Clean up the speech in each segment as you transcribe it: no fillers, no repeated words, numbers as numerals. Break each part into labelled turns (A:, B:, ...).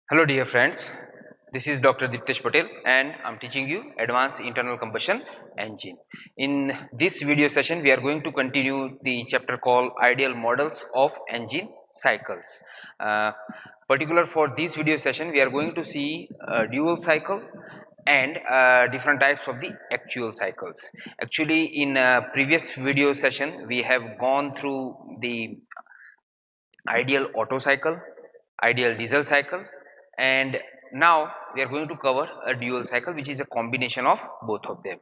A: Hello dear friends, this is Dr. Diptesh Patel and I'm teaching you Advanced Internal Combustion Engine. In this video session we are going to continue the chapter called Ideal Models of Engine Cycles. Particular for this video session we are going to see dual cycle and different types of the actual cycles. Actually in previous video session we have gone through the ideal Otto cycle, ideal diesel cycle, and now we are going to cover a dual cycle which is a combination of both of them.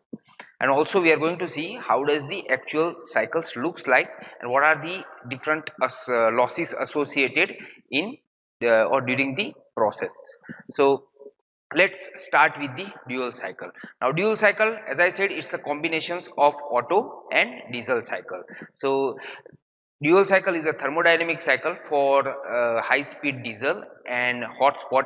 A: And also we are going to see how does the actual cycles looks like and what are the different losses associated in or during the process. So let's start with the dual cycle. Now dual cycle, as I said, it's a combinations of Otto and diesel cycle. So dual cycle is a thermodynamic cycle for high speed diesel and hot spot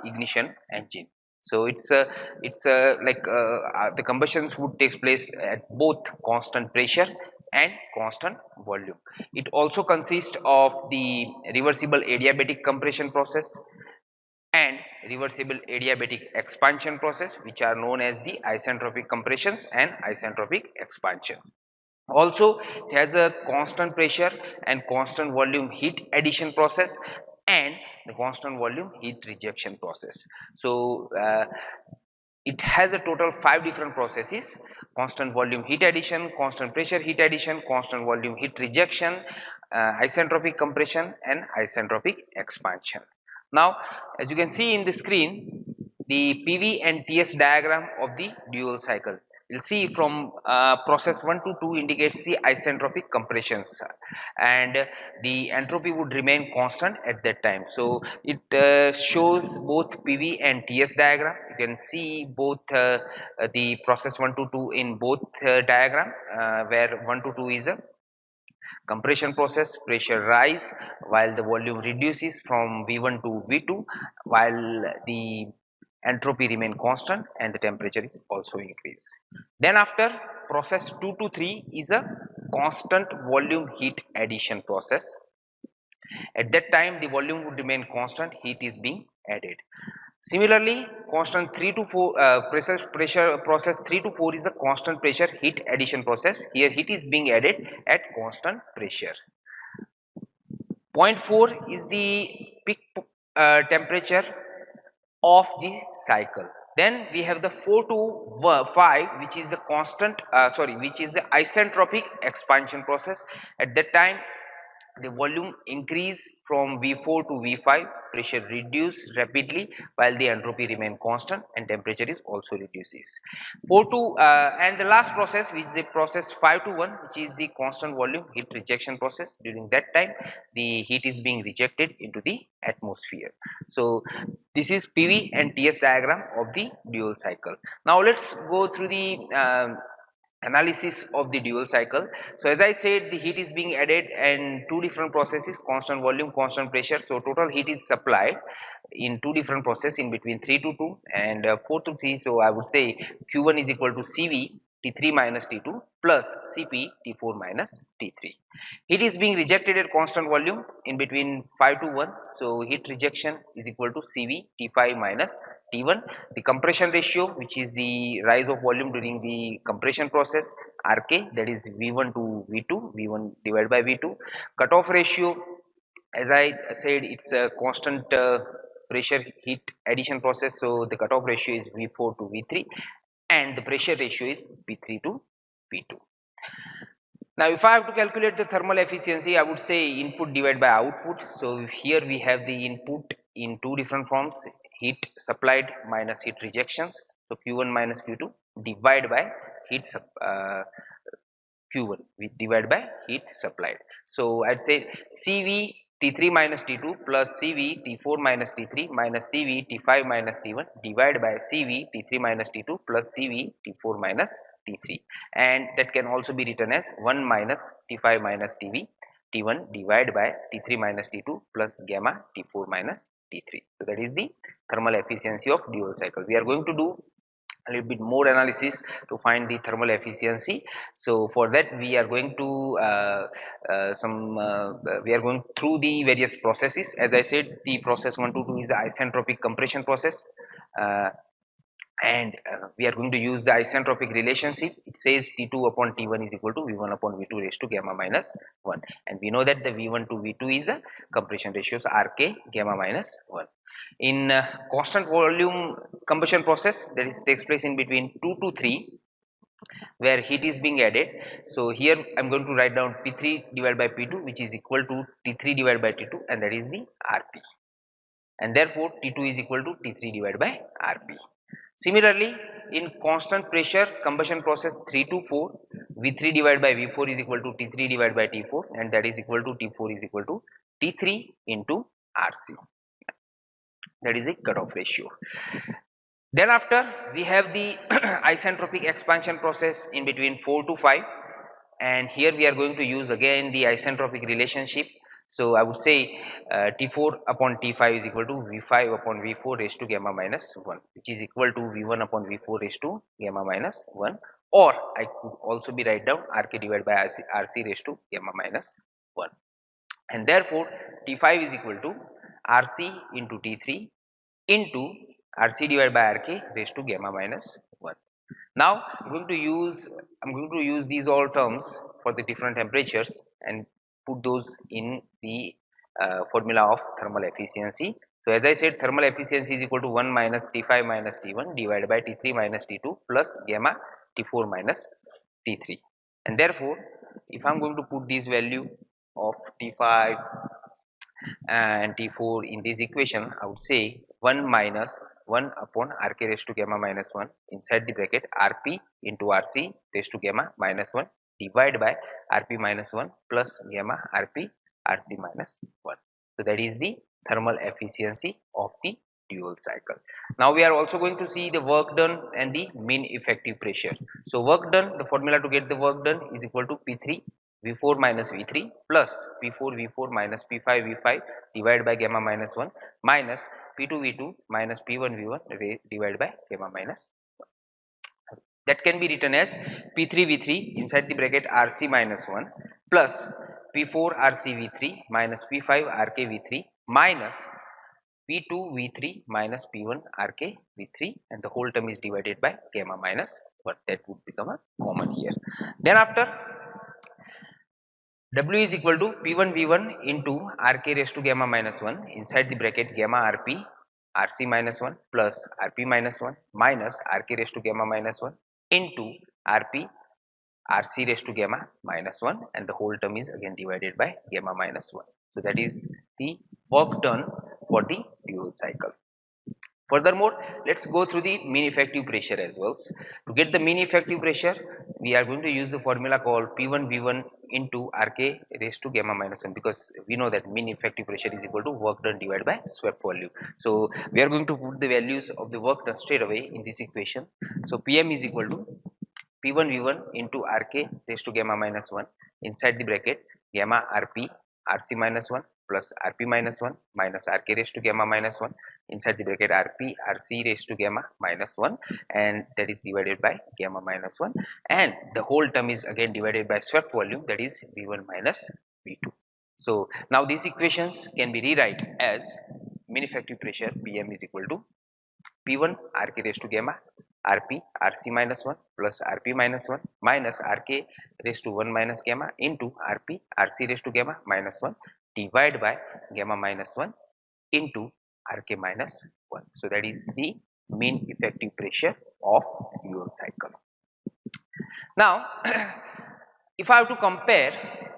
A: ignition engine. So it's a the combustions would take place at both constant pressure and constant volume. It also consists of the reversible adiabatic compression process and reversible adiabatic expansion process, which are known as the isentropic compressions and isentropic expansion. Also, it has a constant pressure and constant volume heat addition process and the constant volume heat rejection process. So it has a total 5 different processes: constant volume heat addition, constant pressure heat addition, constant volume heat rejection, isentropic compression and isentropic expansion. Now as you can see in the screen, the PV and TS diagram of the dual cycle. You'll see from process 1 to 2 indicates the isentropic compressions, and the entropy would remain constant at that time. So it shows both PV and TS diagram. You can see both the process 1 to 2 in both diagram, where 1 to 2 is a compression process, pressure rise while the volume reduces from V1 to V2, while the entropy remain constant and the temperature is also increase. Then after process 2 to 3 is a constant volume heat addition process. At that time the volume would remain constant, heat is being added. Similarly, constant 3 to 4 pressure process 3 to 4 is a constant pressure heat addition process. Here heat is being added at constant pressure. Point 4 is the peak temperature of the cycle. Then we have the 4 to 5, which is a which is the isentropic expansion process. At that time the volume increase from V4 to V5, pressure reduce rapidly while the entropy remain constant and temperature is also reduces. 4 to and the last process, which is the process 5 to 1, which is the constant volume heat rejection process. During that time the heat is being rejected into the atmosphere. So this is PV and TS diagram of the dual cycle. Now let's go through the analysis of the dual cycle. So as I said, the heat is being added and two different processes: constant volume, constant pressure. So total heat is supplied in two different processes in between 3 to 2 and 4 to 3. So I would say Q1 is equal to CV T3 minus T2 plus CP T4 minus T3. Heat is being rejected at constant volume in between 5 to 1. So heat rejection is equal to CV T5 minus T1. The compression ratio, which is the rise of volume during the compression process, RK, that is V1 to V2, V1 divided by V2. Cutoff ratio, as I said, it's a constant pressure heat addition process. So the cutoff ratio is V4 to V3 and the pressure ratio is V3 to V2. Now if I have to calculate the thermal efficiency, I would say input divided by output. So here we have the input in two different forms: heat supplied minus heat rejections. So Q1 minus Q2 divided by heat Q1 we divide by heat supplied. So I'd say CV T3 minus T2 plus CV T4 minus T3 minus CV T5 minus T1 divided by CV T3 minus T2 plus CV T4 minus T3, and that can also be written as 1 minus T5 minus TV T1 divided by T3 minus T2 plus gamma T4 minus T3. So that is the thermal efficiency of dual cycle. We are going to do a little bit more analysis to find the thermal efficiency. So for that we are going to we are going through the various processes. As I said, the process 122 is the isentropic compression process, uh, and we are going to use the isentropic relationship. It says T2 upon T1 is equal to V1 upon V2 raised to gamma minus 1, and we know that the V1 to V2 is a compression ratio, so Rk gamma minus 1. In constant volume combustion process, that is takes place in between 2 to 3, where heat is being added. So here I'm going to write down P3 divided by P2, which is equal to T3 divided by T2, and that is the Rp, and therefore T2 is equal to T3 divided by Rp. Similarly, in constant pressure combustion process 3 to 4, V3 divided by V4 is equal to T3 divided by T4, and that is equal to T4 is equal to T3 into Rc. That is a cutoff ratio. Then after we have the isentropic expansion process in between 4 to 5, and here we are going to use again the isentropic relationship. So I would say T4 upon T5 is equal to V5 upon V4 raised to gamma minus 1, which is equal to V1 upon V4 raised to gamma minus 1, or I could also be write down Rk divided by Rc raised to gamma minus 1, and therefore T5 is equal to Rc into T3 into Rc divided by Rk raised to gamma minus 1. Now I'm going to use these all terms for the different temperatures and put those in the formula of thermal efficiency. So as I said, thermal efficiency is equal to 1 minus T5 minus T1 divided by T3 minus T2 plus gamma T4 minus T3, and therefore if I'm going to put this value of T5 and T4 in this equation, I would say 1 minus 1 upon Rk raised to gamma minus 1 inside the bracket Rp into Rc raised to gamma minus 1 divided by Rp minus 1 plus gamma Rp Rc minus 1. So that is the thermal efficiency of the dual cycle. Now we are also going to see the work done and the mean effective pressure. So work done, the formula to get the work done is equal to P3 V4 minus V3 plus P4 V4 minus P5 V5 divided by gamma minus 1 minus P2 V2 minus P1 V1 divided by gamma minus 1. That can be written as P3 V3 inside the bracket Rc minus 1 plus P4 Rc V3 minus P5 Rk V3 minus P2 V3 minus P1 Rk V3, and the whole term is divided by gamma minus 1. That would become a common here. Then after, W is equal to P1 V1 into Rk raised to gamma minus 1 inside the bracket gamma Rp Rc minus 1 plus Rp minus 1 minus Rk raised to gamma minus 1 into Rp Rc raised to gamma minus 1, and the whole term is again divided by gamma minus 1. So that is the work done for the dual cycle. Furthermore, let's go through the mean effective pressure as well. To get the mean effective pressure, we are going to use the formula called P1 V1 into Rk raised to gamma minus 1, because we know that mean effective pressure is equal to work done divided by swept volume. So we are going to put the values of the work done straight away in this equation. So Pm is equal to P1 V1 into Rk raised to gamma minus 1 inside the bracket gamma Rp Rc minus 1 plus Rp minus 1 minus Rk raised to gamma minus 1 inside the bracket Rp Rc raised to gamma minus 1, and that is divided by gamma minus 1, and the whole term is again divided by swept volume, that is V1 minus V2. So now these equations can be rewrite as mean effective pressure Pm is equal to P1 Rk raised to gamma Rp Rc minus 1 plus Rp minus 1 minus Rk raised to 1 minus gamma into Rp Rc raised to gamma minus 1 divided by gamma minus 1 into Rk minus 1. So that is the mean effective pressure of dual cycle. Now if I have to compare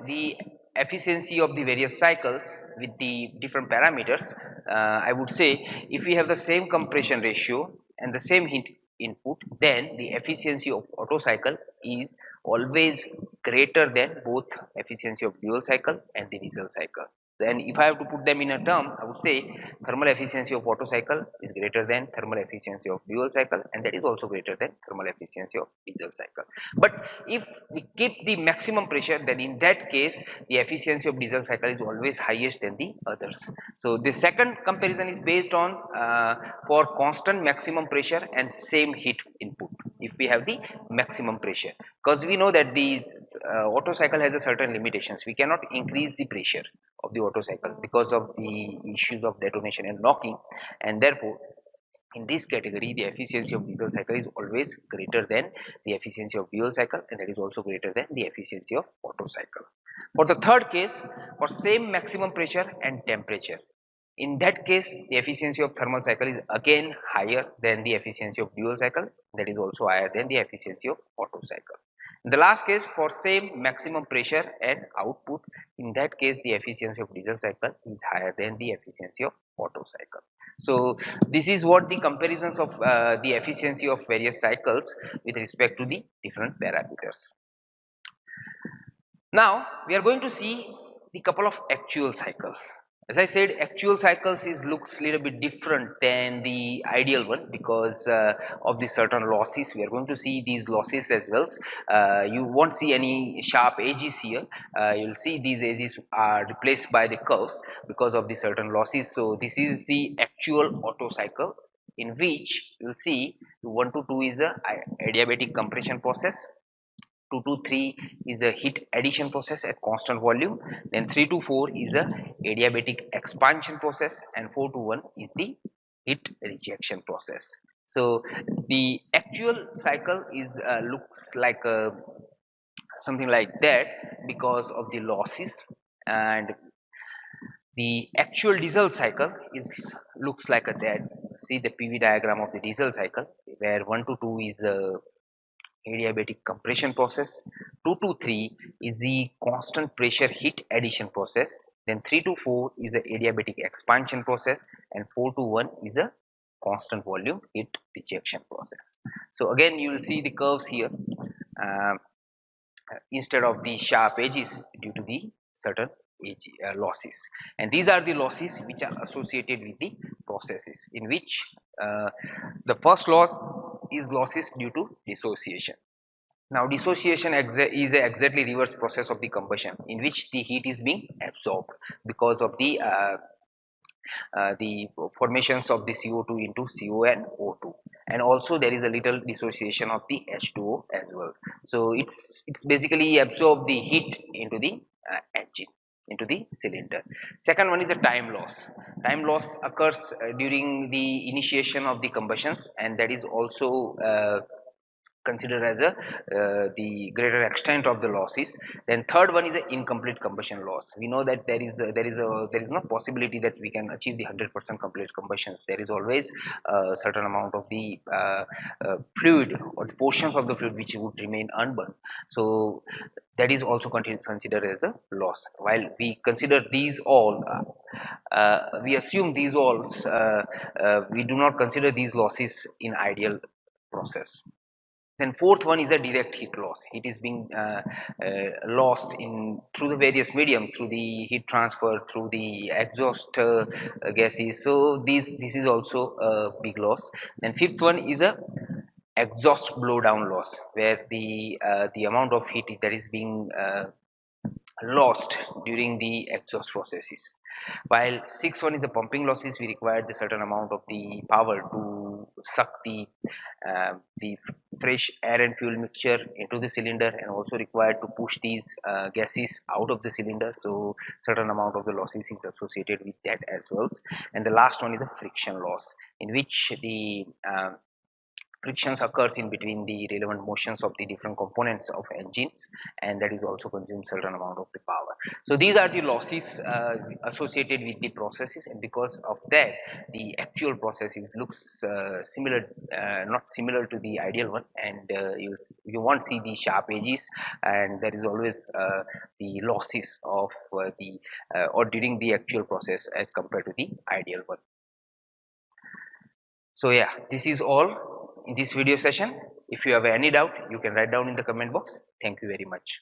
A: the efficiency of the various cycles with the different parameters, I would say if we have the same compression ratio and the same heat input, then the efficiency of Otto cycle is always greater than both efficiency of dual cycle and the diesel cycle. Then if I have to put them in a term, I would say thermal efficiency of Otto cycle is greater than thermal efficiency of dual cycle, and that is also greater than thermal efficiency of diesel cycle. But if we keep the maximum pressure, then in that case the efficiency of diesel cycle is always highest than the others. So the second comparison is based on for constant maximum pressure and same heat input. If we have the maximum pressure, because we know that the Otto cycle has a certain limitations, we cannot increase the pressure of the Otto cycle because of the issues of detonation and knocking, and therefore in this category the efficiency of diesel cycle is always greater than the efficiency of dual cycle, and that is also greater than the efficiency of Otto cycle. For the third case, for same maximum pressure and temperature, in that case the efficiency of thermal cycle is again higher than the efficiency of dual cycle, that is also higher than the efficiency of Otto cycle. In the last case, for same maximum pressure and output, in that case the efficiency of diesel cycle is higher than the efficiency of Otto cycle. So this is what the comparisons of the efficiency of various cycles with respect to the different parameters. Now we are going to see the couple of actual cycle. As I said, actual cycles looks little bit different than the ideal one because of the certain losses. We are going to see these losses as well. You won't see any sharp edges here. You'll see these edges are replaced by the curves because of the certain losses. So this is the actual Otto cycle, in which you'll see 1 to 2 is a adiabatic compression process. 2 to 3 is a heat addition process at constant volume, then 3 to 4 is a adiabatic expansion process, and 4 to 1 is the heat rejection process. So the actual cycle is looks like something like that because of the losses, and the actual diesel cycle is looks like that. See the PV diagram of the diesel cycle, where 1 to 2 is a adiabatic compression process, 2 to 3 is the constant pressure heat addition process, then 3 to 4 is the adiabatic expansion process, and 4 to 1 is a constant volume heat rejection process. So again you will see the curves here instead of the sharp edges due to the certain edge losses, and these are the losses which are associated with the processes, in which the first loss is losses due to dissociation. Now dissociation is a exactly reverse process of the combustion, in which the heat is being absorbed because of the formations of the CO2 into CO and O2, and also there is a little dissociation of the H2O as well. So it's basically absorb the heat into the engine, into the cylinder. Second one is a time loss. Time loss occurs during the initiation of the combustions, and that is also considered as the greater extent of the losses. Then third one is a incomplete combustion loss. We know that there is no possibility that we can achieve the 100% complete combustions. There is always a certain amount of the fluid or the portions of the fluid which would remain unburned. So that is also considered as a loss. While we consider these all, we assume these all, we do not consider these losses in ideal process. Then fourth one is a direct heat loss. Heat is being lost in through the various mediums, through the heat transfer, through the exhaust gases. So this is also a big loss. Then fifth one is a exhaust blowdown loss, where the amount of heat that is being lost during the exhaust processes. While sixth one is a pumping losses, we require the certain amount of the power to suck the fresh air and fuel mixture into the cylinder, and also required to push these gases out of the cylinder. So certain amount of the losses is associated with that as well. And the last one is a friction loss, in which the frictions occurs in between the relevant motions of the different components of engines, and that is also consumes certain amount of the power. So these are the losses associated with the processes, and because of that the actual processes looks similar, not similar to the ideal one, and you won't see the sharp edges, and there is always the losses of the or during the actual process as compared to the ideal one. So yeah, this is all in this video session. If you have any doubt, you can write down in the comment box. Thank you very much.